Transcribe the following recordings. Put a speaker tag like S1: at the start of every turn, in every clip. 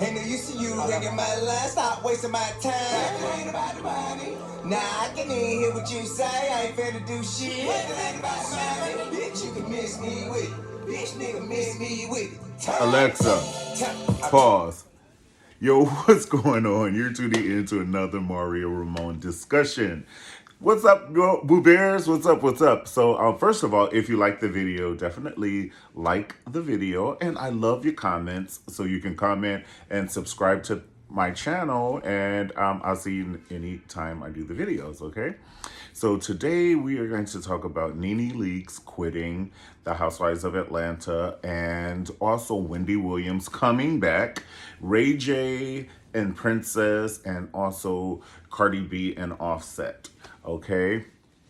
S1: Ain't no use to you ringing my line, stop wasting my time. It ain't about the money. Nah, I can even hear what you say. I ain't finna do shit. It ain't about the money. Bitch, you can miss me with it. Bitch, nigga, miss me with it. Alexa, pause. Yo, what's going on? You're tuning into another Mario Ramon discussion. What's up, Boo Bears? What's up? What's up? So, first of all, if you like the video, definitely like the video. And I love your comments. So you can comment and subscribe to my channel. And I'll see you anytime I do the videos, okay? So today we are going to talk about NeNe Leakes quitting the Housewives of Atlanta and also Wendy Williams coming back, Ray J and Princess, and also Cardi B and Offset. Okay.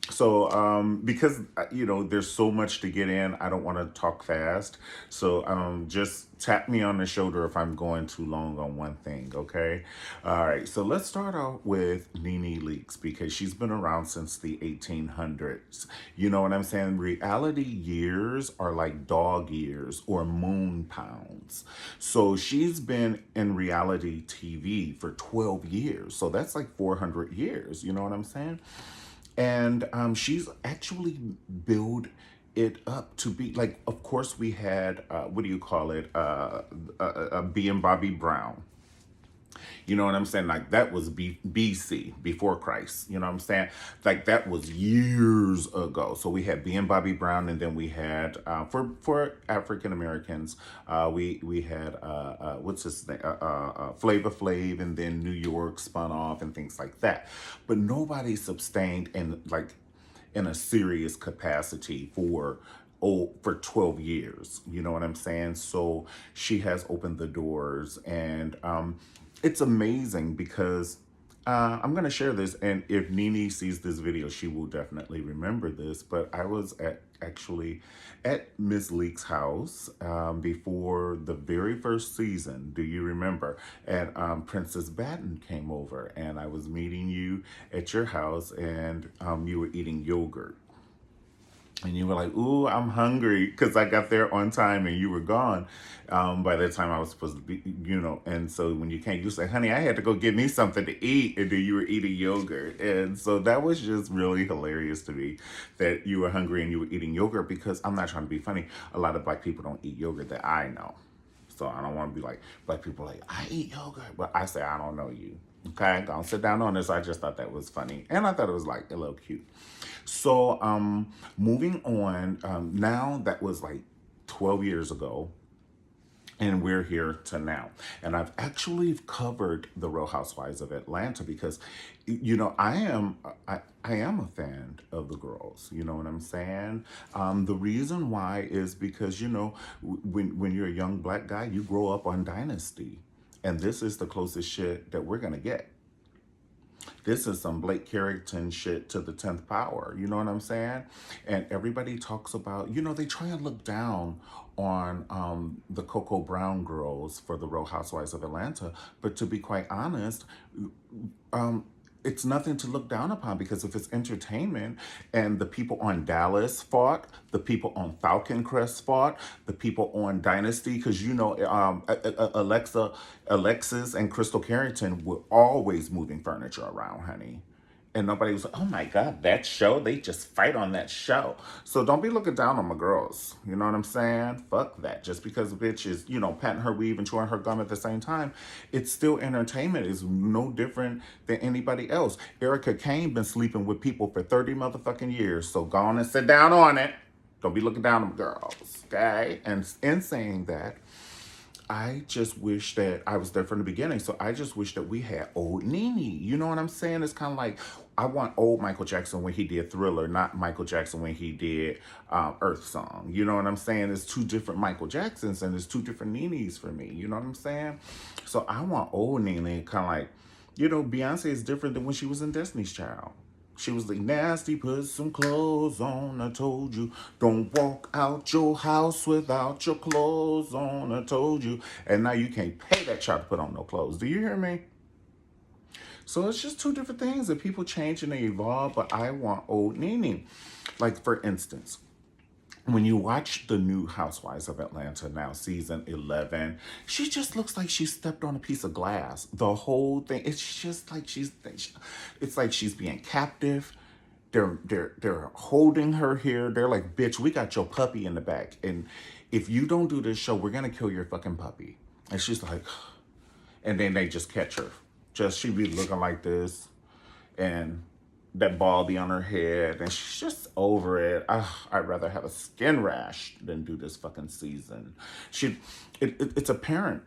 S1: So, because, there's so much to get in, I don't want to talk fast. So, just tap me on the shoulder if I'm going too long on one thing, okay? All right, so let's start out with NeNe Leakes because she's been around since the 1800s. You know what I'm saying? Reality years are like dog years or moon pounds. So, she's been in reality TV for 12 years. So, that's like 400 years. You know what I'm saying? And she's actually built it up to be like, of course, we had, what do you call it? Being Bobby Brown. You know what I'm saying? Like that was BC, before Christ. You know what I'm saying? Like that was years ago. So we had being Bobby Brown, and then we had for African Americans, we had what's his name? Flavor Flav, and then New York spun off and things like that. But nobody sustained in a serious capacity for 12 years. You know what I'm saying? So she has opened the doors, and it's amazing because I'm going to share this, and if NeNe sees this video, she will definitely remember this, but I was actually at Miss Leakes' house before the very first season. Do you remember? And Princess Batten came over, and I was meeting you at your house, and you were eating yogurt. And you were like, ooh, I'm hungry, because I got there on time and you were gone by the time I was supposed to be, And so when you came, you said, honey, I had to go get me something to eat. And then you were eating yogurt. And so that was just really hilarious to me that you were hungry and you were eating yogurt, because I'm not trying to be funny. A lot of Black people don't eat yogurt that I know. So I don't want to be like, Black people like, I eat yogurt. But I say, I don't know you. Okay, gonna sit down on this. I just thought that was funny. And I thought it was like a little cute. So moving on, now that was like 12 years ago, and we're here to now. And I've actually covered the Real Housewives of Atlanta because, I am a fan of the girls. You know what I'm saying? The reason why is because, when you're a young Black guy, you grow up on Dynasty. And this is the closest shit that we're going to get. This is some Blake Carrington shit to the 10th power. You know what I'm saying? And everybody talks about, they try and look down on the Coco Brown girls for the Real Housewives of Atlanta. But to be quite honest, it's nothing to look down upon, because if it's entertainment and the people on Dallas fought, the people on Falcon Crest fought, the people on Dynasty, because Alexis and Crystal Carrington were always moving furniture around, honey. And nobody was like, oh my God, that show, they just fight on that show. So don't be looking down on my girls. You know what I'm saying? Fuck that. Just because a bitch is, patting her weave and chewing her gum at the same time, it's still entertainment. It's no different than anybody else. Erica Kane been sleeping with people for 30 motherfucking years. So go on and sit down on it. Don't be looking down on my girls, okay? And in saying that, I just wish that I was there from the beginning. So I just wish that we had old NeNe. You know what I'm saying? It's kind of like, I want old Michael Jackson when he did Thriller, not Michael Jackson when he did Earth Song. You know what I'm saying? It's two different Michael Jacksons, and it's two different NeNes for me. You know what I'm saying? So I want old NeNe, kind of like, Beyonce is different than when she was in Destiny's Child. She was like, nasty, put some clothes on. I told you, don't walk out your house without your clothes on. I told you. And now you can't pay that child to put on no clothes. Do you hear me? So it's just two different things that people change and they evolve, but I want old NeNe. Like, for instance,
S2: when you watch the new Housewives of Atlanta now, season 11, she just looks like she stepped on a piece of glass. The whole thing, it's just like it's like she's being captive. They're holding her here. They're like, bitch, we got your puppy in the back. And if you don't do this show, we're gonna kill your fucking puppy. And she's like, and then they just catch her. Just she be looking like this. And that ball be on her head, and she's just over it. Ugh, I'd rather have a skin rash than do this fucking season. She, it's apparent.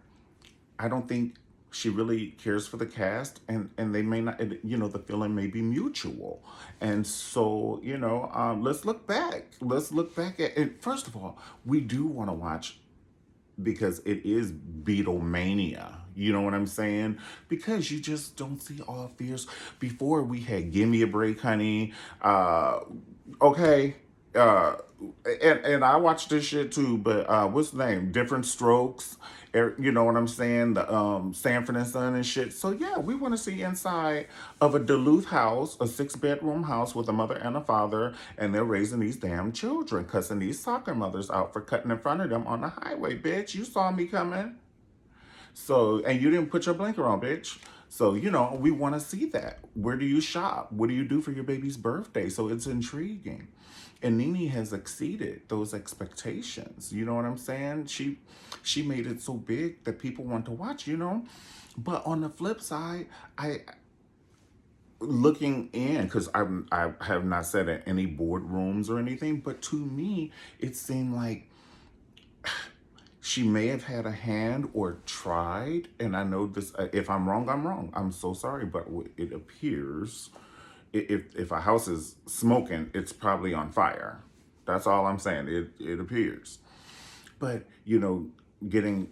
S2: I don't think she really cares for the cast, and they may not. The feeling may be mutual, and so let's look back. Let's look back at it. First of all, we do want to watch because it is Beatlemania. You know what I'm saying? Because you just don't see all fierce. Before we had Give Me a Break, Honey. Okay. Uh, and I watched this shit too, but what's the name? Different Strokes. You know what I'm saying? The Sanford and Son and shit. So yeah, we want to see inside of a Duluth house, a 6-bedroom house with a mother and a father, and they're raising these damn children, cussing these soccer mothers out for cutting in front of them on the highway. Bitch, you saw me coming. So, and you didn't put your blinker on, bitch. So, we want to see that. Where do you shop? What do you do for your baby's birthday? So it's intriguing. And Nene has exceeded those expectations. You know what I'm saying? She made it so big that people want to watch. But on the flip side, I looking in, because I have not sat in any boardrooms or anything, but to me, it seemed like she may have had a hand or tried, and I know this. If I'm wrong, I'm wrong. I'm so sorry, but it appears if a house is smoking, it's probably on fire. That's all I'm saying. It appears, but getting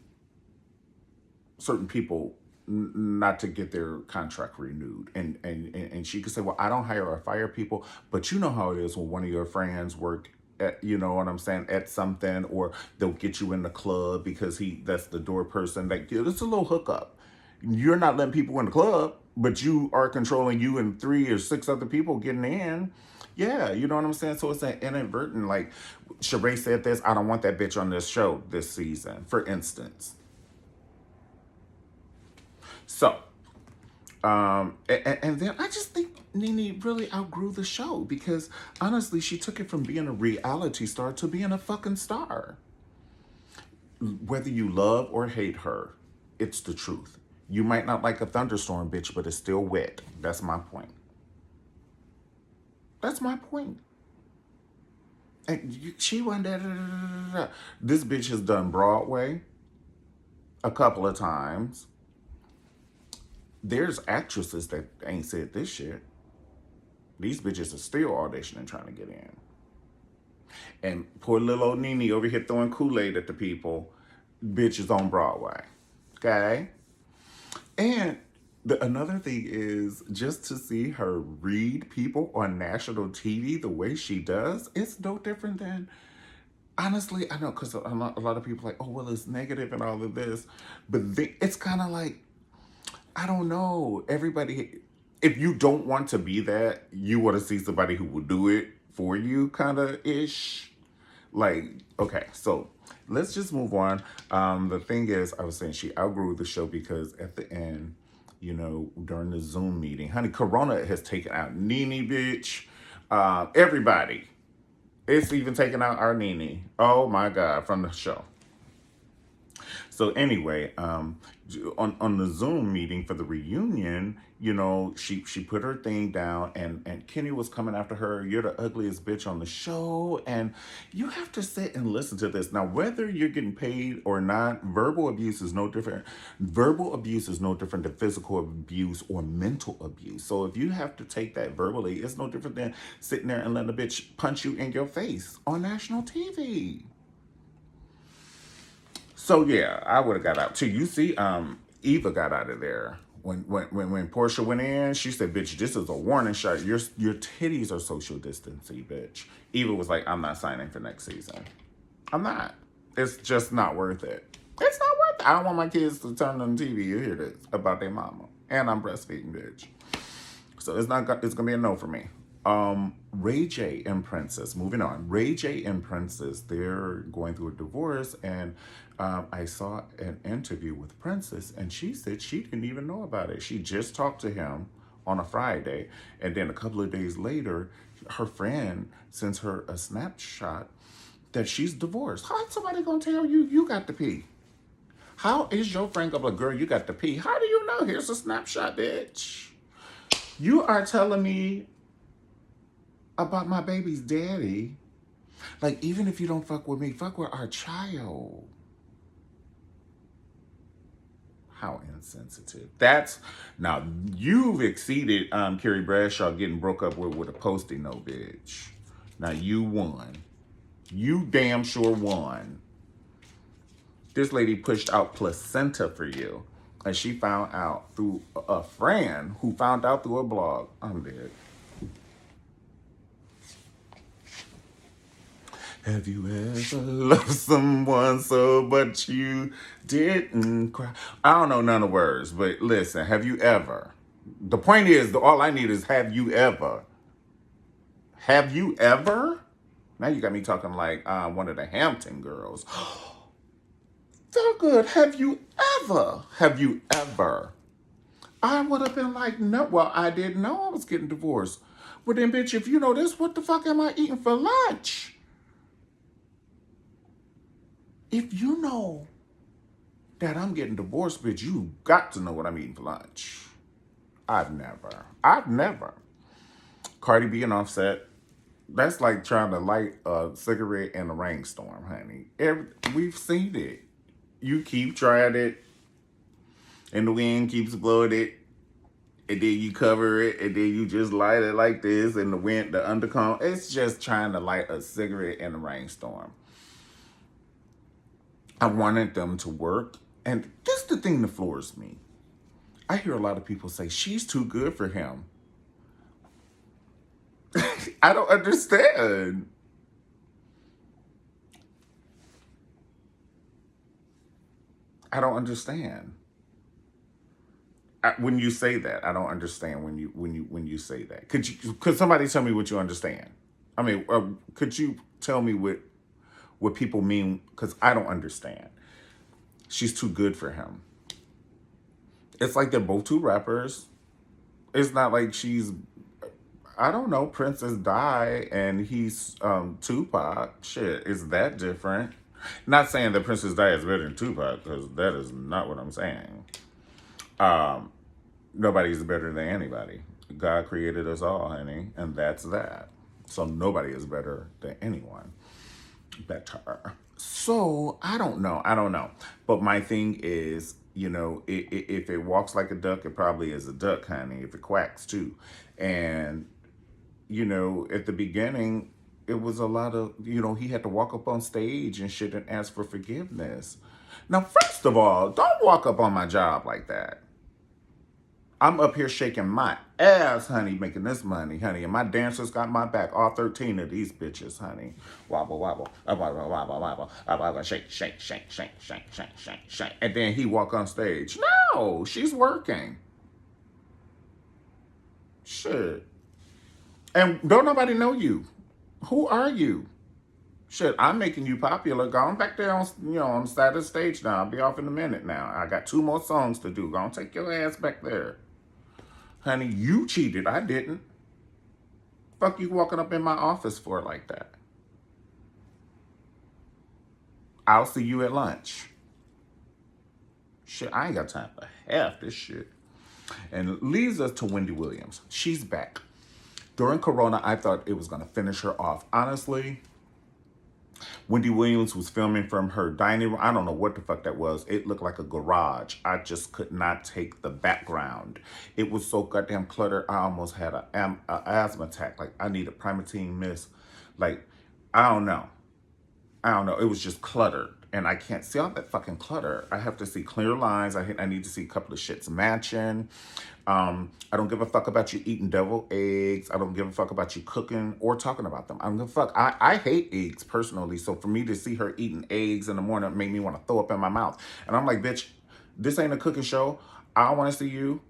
S2: certain people not to get their contract renewed, and she could say, well, I don't hire or fire people, but you know how it is when one of your friends work at, you know what I'm saying, at something, or they'll get you in the club because that's the door person. Like, it's a little hookup. You're not letting people in the club, but you are controlling you and 3 or 6 other people getting in. Yeah, you know what I'm saying? So it's an inadvertent, like, Sheree said this, I don't want that bitch on this show this season, for instance. So, and then I just think Nene really outgrew the show, because honestly, she took it from being a reality star to being a fucking star. Whether you love or hate her, it's the truth. You might not like a thunderstorm, bitch, but it's still wet. That's my point. That's my point. And she went da. This bitch has done Broadway a couple of times. There's actresses that ain't said this shit. These bitches are still auditioning trying to get in. And poor little old Nene over here throwing Kool-Aid at the people. Bitches on Broadway. Okay? And another thing is, just to see her read people on national TV the way she does, it's no different than, honestly, I know, because a lot of people are like, oh, well, it's negative and all of this. But it's kind of like, I don't know. Everybody, if you don't want to be that, you want to see somebody who will do it for you, kind of ish. Like, okay, so let's just move on. The thing is, I was saying she outgrew the show because at the end, during the Zoom meeting, honey, Corona has taken out Nene, bitch. Everybody. It's even taken out our Nene. Oh my God, from the show. So anyway, on the Zoom meeting for the reunion, she put her thing down, and Kenny was coming after her. You're the ugliest bitch on the show, and you have to sit and listen to this. Now, whether you're getting paid or not, verbal abuse is no different. Verbal abuse is no different than physical abuse or mental abuse. So if you have to take that verbally, it's no different than sitting there and letting a bitch punch you in your face on national TV. So yeah, I would have got out too. You see, Eva got out of there when Portia went in. She said, "Bitch, this is a warning shot. Your titties are social distancing, bitch." Eva was like, "I'm not signing for next season. I'm not. It's just not worth it. It's not worth it. I don't want my kids to turn on the TV and hear this about their mama, and I'm breastfeeding, bitch. So it's not. It's gonna be a no for me. Ray J and Princess, moving on. Ray J and Princess, they're going through a divorce, and I saw an interview with Princess, and she said she didn't even know about it. She just talked to him on a Friday, and then a couple of days later, her friend sends her a snapshot that she's divorced. How's somebody gonna tell you you got to pee? How is your friend gonna be like, girl, you got to pee? How do you know? Here's a snapshot, bitch. You are telling me about my baby's daddy. Like, even if you don't fuck with me, fuck with our child. How insensitive. That's, now, you've exceeded Carrie Bradshaw getting broke up with a posting note, bitch. Now, you won. You damn sure won. This lady pushed out placenta for you. And she found out through a friend who found out through a blog. I'm dead. Have you ever loved someone so but you didn't cry? I don't know none of the words, but listen, have you ever? The point is, all I need is have you ever? Have you ever? Now you got me talking like one of the Hampton girls. So good. Have you ever? Have you ever? I would have been like, no, well, I didn't know I was getting divorced. Well then, bitch, if you know this, what the fuck am I eating for lunch? If you know that I'm getting divorced, bitch, you got to know what I'm eating for lunch. I've never. Cardi B and Offset, that's like trying to light a cigarette in a rainstorm, honey. We've seen it. You keep trying it, and the wind keeps blowing it, and then you cover it, and then you just light it like this, and the wind, the undercurrent, it's just trying to light a cigarette in a rainstorm. I wanted them to work. And this is the thing that floors me. I hear a lot of people say, she's too good for him. I don't understand. I don't understand. When you say that, I don't understand when you say that. Could somebody tell me what you understand? I mean, could you tell me what people mean? Because I don't understand. She's too good for him. It's like they're both two rappers. It's not like she's, I don't know, Princess died and he's Tupac. Shit, is that different? Not saying that Princess Di is better than Tupac, because that is not what I'm saying. Nobody's better than anybody. God created us all, honey, and that's that. So nobody is better than anyone. Better. So I don't know. But my thing is, if it walks like a duck, it probably is a duck, honey. If it quacks too. And, at the beginning, it was a lot of, he had to walk up on stage and shit and ask for forgiveness. Now, first of all, don't walk up on my job like that. I'm up here shaking my ass, honey, making this money, honey. And my dancers got my back. All 13 of these bitches, honey. Wobble, wobble, wobble, wobble, wobble, wobble, shake, shake, shake, shake, shake, shake, shake, shake. And then he walk on stage. No, she's working. Shit. And don't nobody know you. Who are you? Shit, I'm making you popular. Go on back there on the side of the stage now. I'll be off in a minute now. I got 2 more songs to do. Go on, take your ass back there. Honey, you cheated. I didn't. Fuck you walking up in my office for like that. I'll see you at lunch. Shit, I ain't got time for half this shit. And it leads us to Wendy Williams. She's back. During Corona, I thought it was going to finish her off. Honestly, Wendy Williams was filming from her dining room. I don't know what the fuck that was. It looked like a garage. I just could not take the background. It was so goddamn cluttered. I almost had an asthma attack. Like, I needed Primatene Mist. Like, I don't know. It was just cluttered. And I can't see all that fucking clutter. I have to see clear lines. I need to see a couple of shits matching. I don't give a fuck about you eating deviled eggs. I don't give a fuck about you cooking or talking about them. I don't give a fuck. I hate eggs personally. So for me to see her eating eggs in the morning, it made me want to throw up in my mouth. And I'm like, bitch, this ain't a cooking show. I want to see you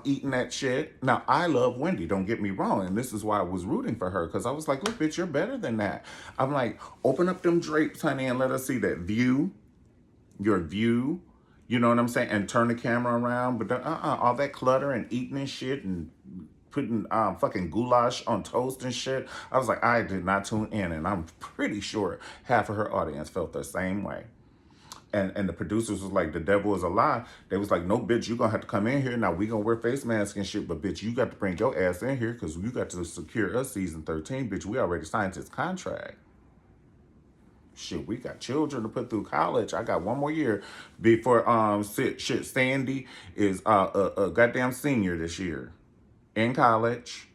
S2: eating that shit. Now, I love Wendy, don't get me wrong. And this is why I was rooting for her. Because I was like, look, bitch, you're better than that. I'm like, open up them drapes, honey, and let us see that view. Your view. You know what I'm saying? And turn the camera around. But all that clutter and eating and shit and putting fucking goulash on toast and shit. I was like, I did not tune in. And I'm pretty sure half of her audience felt the same way. And the producers was like, the devil is a lie. They was like, no, bitch, you gonna have to come in here. Now we gonna wear face masks and shit, but bitch, you got to bring your ass in here because you got to secure us season 13, bitch. We already signed this contract. Shit, we got children to put through college. I got one more year before shit. Sandy is a goddamn senior this year in college.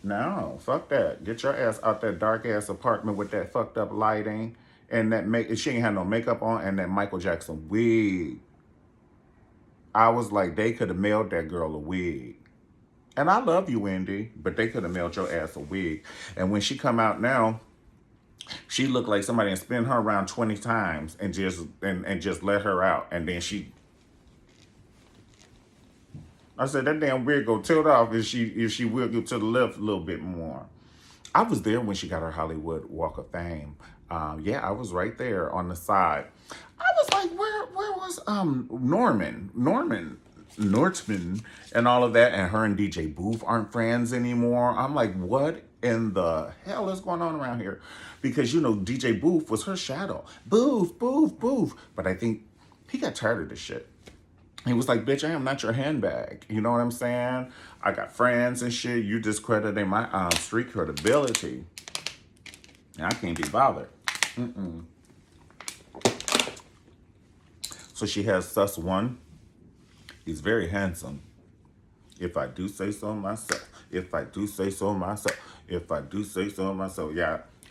S2: No, fuck that. Get your ass out that dark ass apartment with that fucked up lighting and that she ain't had no makeup on and that Michael Jackson wig. I was like, they could have mailed that girl a wig. And I love you, Wendy, but they could have mailed your ass a wig. And when she come out now, she looked like somebody had spun her around 20 times and just let her out. And then I said, that damn wig go tilt off if she wiggle to the left a little bit more. I was there when she got her Hollywood Walk of Fame. Yeah, I was right there on the side. I was like, where was Norman, and all of that, and her and DJ Booth aren't friends anymore. I'm like, what in the hell is going on around here? Because, you know, DJ Booth was her shadow. Booth. But I think he got tired of this shit. He was like, bitch, I am not your handbag. You know what I'm saying? I got friends and shit. You discrediting my street credibility. And I can't be bothered. So she has Sus One. He's very handsome. If I do say so myself. Yeah,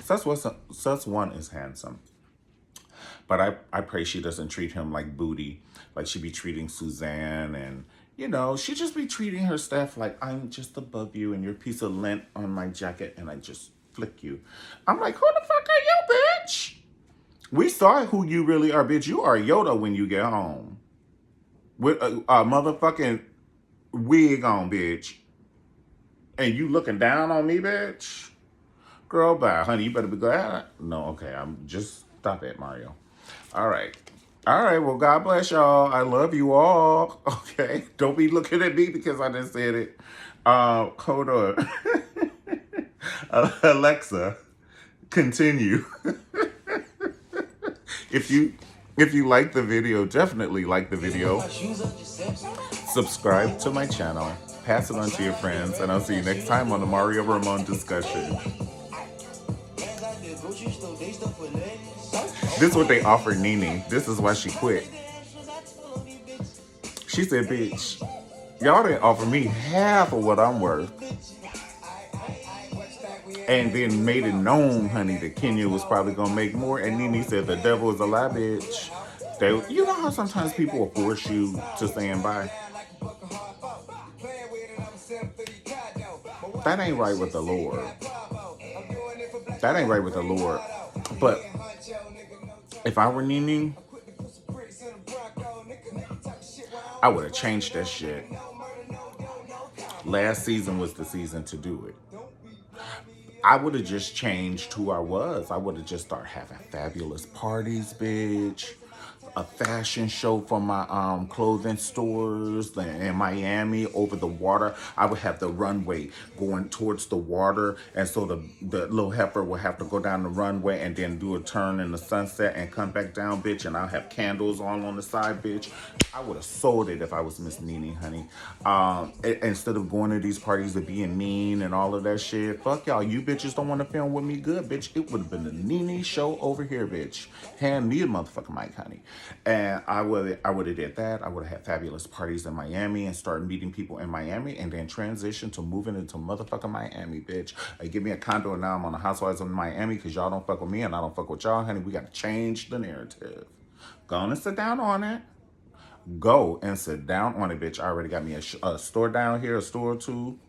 S2: Sus One is handsome. But I pray she doesn't treat him like booty. Like she be treating Suzanne and, you know, she just be treating her staff like, I'm just above you and you're a piece of lint on my jacket and I just flick you. I'm like, who the fuck are you, bitch? We saw who you really are, bitch. You are Yoda when you get home. With a motherfucking wig on, bitch. And you looking down on me, bitch? Girl, bye. Honey, you better be glad. No, okay, I'm just, stop it, Mario. All right, well, God bless y'all. I love you all. Okay, don't be looking at me because I just said it. Hold on. Alexa, continue. If you like the video, definitely like the video. Subscribe to my channel. Pass it on to your friends. And I'll see you next time on the Mario Ramon discussion. This is what they offered Nene. This is why she quit. She said, bitch, y'all didn't offer me half of what I'm worth. And then made it known, honey, that Kenya was probably going to make more. And Nene said, the devil is a lie, bitch. You know how sometimes people will force you to stand by? That ain't right with the Lord. But if I were Nene, I would have changed that shit. Last season was the season to do it. I would have just changed who I was. I would have just started having fabulous parties, bitch. A fashion show for my clothing stores in Miami over the water. I would have the runway going towards the water, and so the little heifer would have to go down the runway and then do a turn in the sunset and come back down, bitch, and I'll have candles on the side, bitch. I would have sold it if I was Miss Nene, honey. Instead of going to these parties and being mean and all of that shit, fuck y'all. You bitches don't want to film with me good, bitch. It would have been the Nene show over here, bitch. Hand me a motherfucking mic, honey. And I would have did that. I would have had fabulous parties in Miami and started meeting people in Miami and then transition to moving into motherfucking Miami, bitch. Give me a condo and now I'm on the Housewives of Miami because y'all don't fuck with me and I don't fuck with y'all, honey. We got to change the narrative. Go and sit down on it. Go and sit down on it, bitch. I already got me a store down here, a store or two.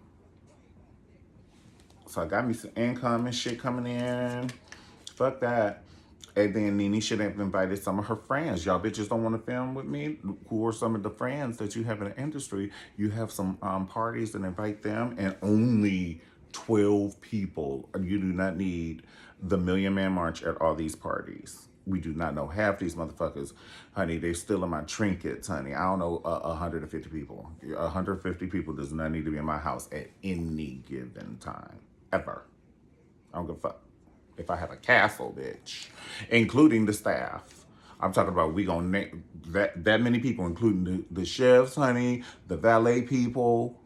S2: So I got me some income and shit coming in. Fuck that. And then Nene should have invited some of her friends. Y'all bitches don't want to film with me? Who are some of the friends that you have in the industry? You have some parties and invite them, and only 12 people. You do not need the Million Man March at all these parties. We do not know half these motherfuckers. Honey, they're stealing my trinkets, honey. I don't know 150 people. 150 people does not need to be in my house at any given time. Ever. I don't give a fuck. If I have a castle, bitch, including the staff. I'm talking about we gonna name that many people, including the chefs, honey, the valet people,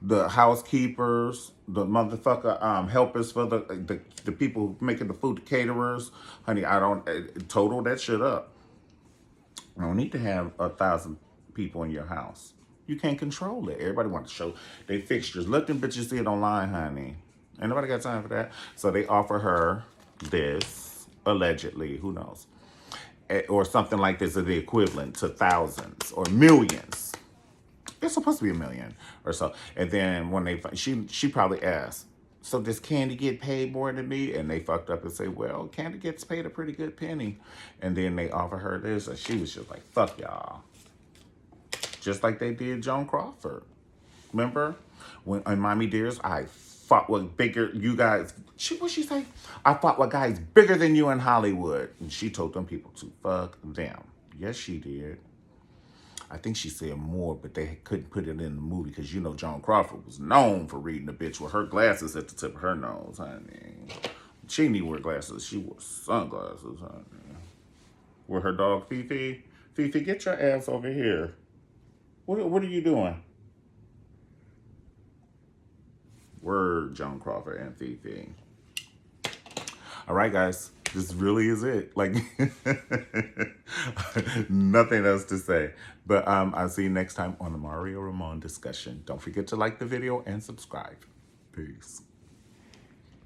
S2: the housekeepers, the motherfucker helpers for the people making the food, the caterers, honey. I don't total that shit up. I don't need to have 1,000 people in your house. You can't control it. Everybody wants to show their fixtures. Let them bitches see it online, honey. Ain't nobody got time for that. So they offer her this, allegedly, who knows, or something like this is the equivalent to thousands or millions. It's supposed to be 1 million or so. And then when she probably asked, so does Candy get paid more than me? And they fucked up and say, well, Candy gets paid a pretty good penny. And then they offer her this, and she was just like, fuck y'all. Just like they did Joan Crawford. Remember? When in Mommy Dearest, I fought with bigger, you guys, what she say? I fought with guys bigger than you in Hollywood. And she told them people to fuck them. Yes, she did. I think she said more, but they couldn't put it in the movie because, you know, Joan Crawford was known for reading a bitch with her glasses at the tip of her nose, honey. She didn't even wear glasses. She wore sunglasses, honey. With her dog, Fifi. Fifi, get your ass over here. What are you doing? Word, Joan Crawford and Fifi. All right, guys. This really is it. Like, nothing else to say. But I'll see you next time on the Mario Ramon discussion. Don't forget to like the video and subscribe. Peace.